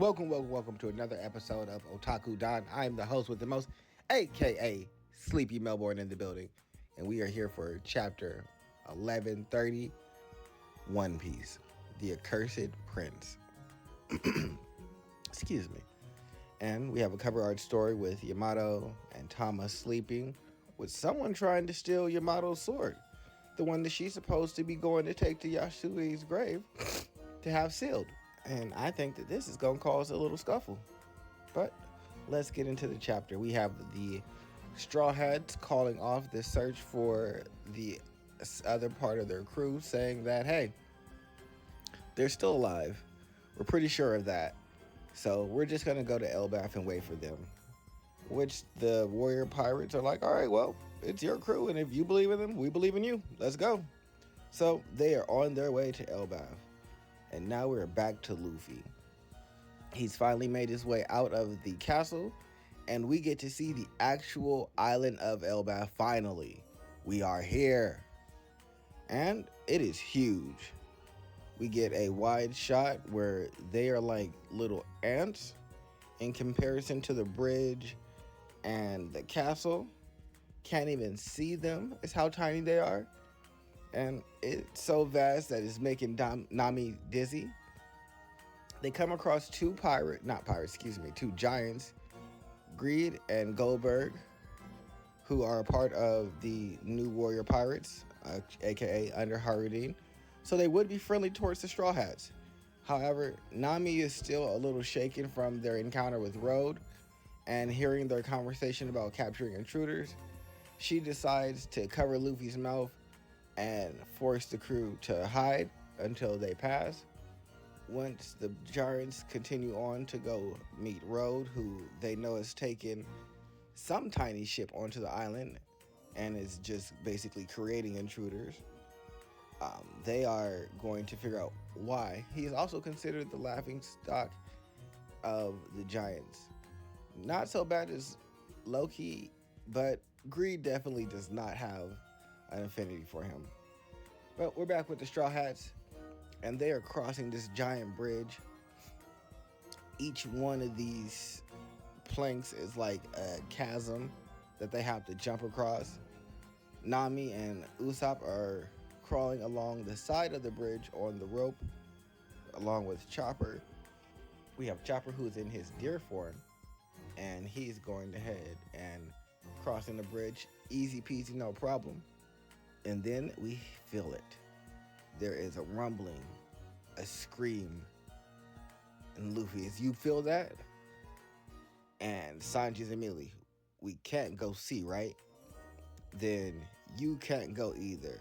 Welcome to another episode of Otaku Don. I am the host with the most, aka Sleepy Melbourne in the building. And we are here for chapter 1130, One Piece, The Accursed Prince. Excuse me. And we have a cover art story with Yamato and Tama sleeping with someone trying to steal Yamato's sword. The one that she's supposed to be going to take to Yasui's grave to have sealed. And I think that this is going to cause a little scuffle. But let's get into the chapter. We have the Straw Hats calling off the search for the other part of their crew, saying that, hey, they're still alive. We're pretty sure of that. So we're just going to go to Elbaf and wait for them. Which the warrior pirates are like, all right, well, it's your crew. And if you believe in them, we believe in you. Let's go. So they are on their way to Elbaf. And now we're back to Luffy. He's finally made his way out of the castle, and we get to see the actual island of Elbaf finally. We are here. And it is huge. We get a wide shot where they are like little ants in comparison to the bridge and the castle. Can't even see them, is how tiny they are. And it's so vast that it's making Nami dizzy. They come across two giants, Greed and Goldberg, who are a part of the new warrior pirates, aka under Harudean. So they would be friendly towards the Straw Hats. However, Nami is still a little shaken from their encounter with Road and hearing their conversation about capturing intruders. She decides to cover Luffy's mouth and force the crew to hide until they pass. Once the giants continue on to go meet Road, who they know has taken some tiny ship onto the island and is just basically creating intruders, they are going to figure out why. He is also considered the laughing stock of the giants. Not so bad as Loki, but Greed definitely does not have an affinity for him. But we're back with the Straw Hats, and they are crossing this giant bridge. Each one of these planks is like a chasm that they have to jump across. Nami and Usopp are crawling along the side of the bridge on the rope, along with Chopper. We have Chopper, who's in his deer form, and he's going ahead and crossing the bridge, easy peasy, no problem. And then we feel it. There is a rumbling, a scream. And Luffy, as you feel that? And Sanji's immediately, we can't go see, right? Then you can't go either.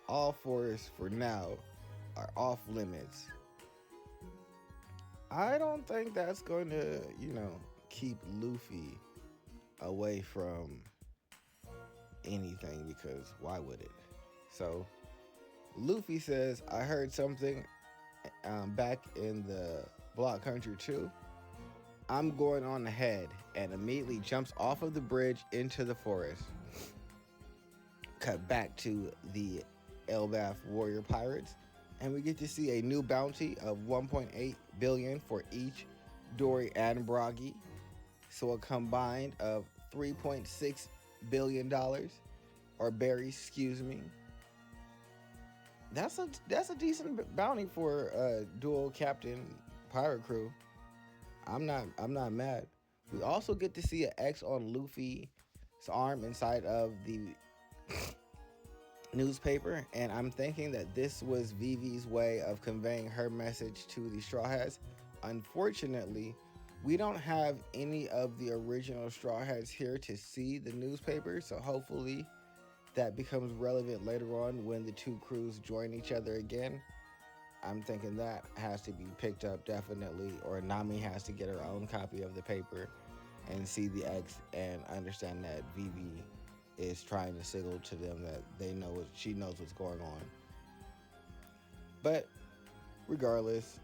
All fours for now are off limits. I don't think that's going to, keep Luffy away from anything, because why would it? So Luffy says, I heard something back in the block country too. I'm going on ahead, and immediately jumps off of the bridge into the forest. Cut back to the Elbaf warrior pirates, and we get to see a new bounty of 1.8 billion for each Dory and Bragi. So a combined of $3.6 billion, or berries, excuse me. That's a decent bounty for a dual captain pirate crew. I'm not mad. We also get to see an X on Luffy's arm inside of the newspaper, and I'm thinking that this was Vivi's way of conveying her message to the Straw Hats. Unfortunately, we don't have any of the original Straw Hats here to see the newspaper, so hopefully that becomes relevant later on when the two crews join each other again. I'm thinking that has to be picked up definitely, or Nami has to get her own copy of the paper and see the X and understand that Vivi is trying to signal to them that she knows what's going on. But regardless,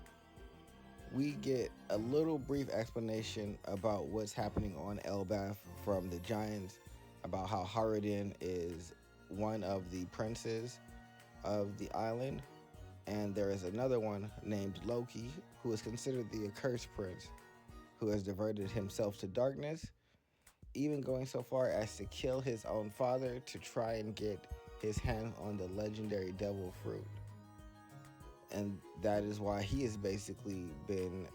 we get a little brief explanation about what's happening on Elbaf from the Giants, about how Harudean is one of the princes of the island, and there is another one named Loki, who is considered the accursed prince, who has diverted himself to darkness, even going so far as to kill his own father to try and get his hands on the legendary devil fruit. And that is why he has basically been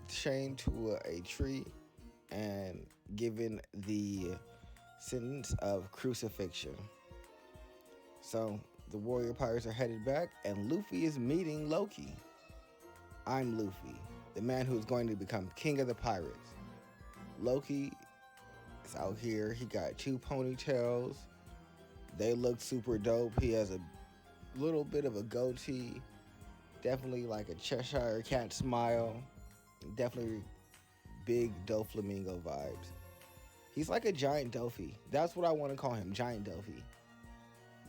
chained to a tree and given the sentence of crucifixion. So the warrior pirates are headed back, and Luffy is meeting Loki. I'm Luffy, the man who is going to become king of the pirates. Loki is out here. He got 2 ponytails. They look super dope. He has a little bit of a goatee. Definitely like a Cheshire cat smile. Definitely big Doflamingo vibes. He's like a giant Dofi. That's what I want to call him, giant Dofi.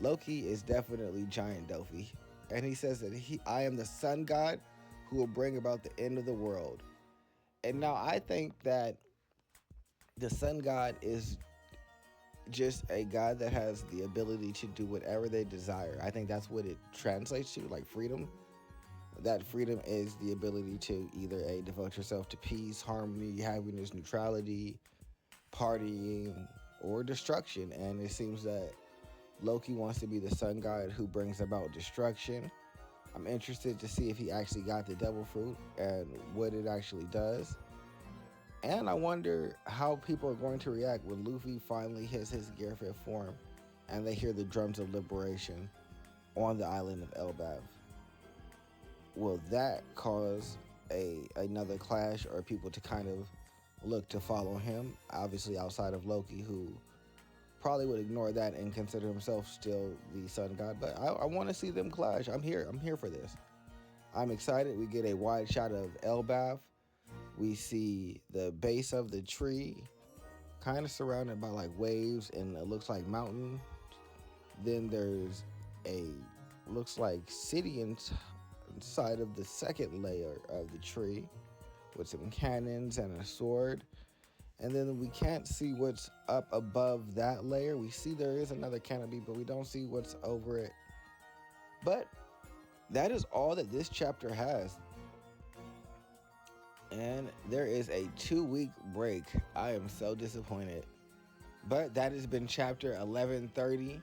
Loki is definitely giant Dofi. And he says that I am the sun god who will bring about the end of the world. And now I think that the sun god is just a god that has the ability to do whatever they desire. I think that's what it translates to, like freedom. That freedom is the ability to either devote yourself to peace, harmony, happiness, neutrality, partying, or destruction. And it seems that Loki wants to be the sun god who brings about destruction. I'm interested to see if he actually got the devil fruit and what it actually does. And I wonder how people are going to react when Luffy finally hits his Gear 5th form and they hear the drums of liberation on the island of Elbaf. Will that cause another clash, or people to kind of look to follow him? Obviously outside of Loki, who probably would ignore that and consider himself still the sun god. But I want to see them clash. I'm here for this. I'm excited. We get a wide shot of Elbaf. We see the base of the tree kind of surrounded by like waves, and it looks like mountain. Then there's looks like city inside of the second layer of the tree with some cannons and a sword. And then we can't see what's up above that layer. We see there is another canopy, but we don't see what's over it. But that is all that this chapter has. And there is a 2-week break. I am so disappointed. But that has been chapter 1130.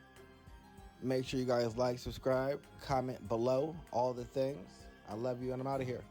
Make sure you guys like, subscribe, comment below, all the things. I love you, and I'm out of here.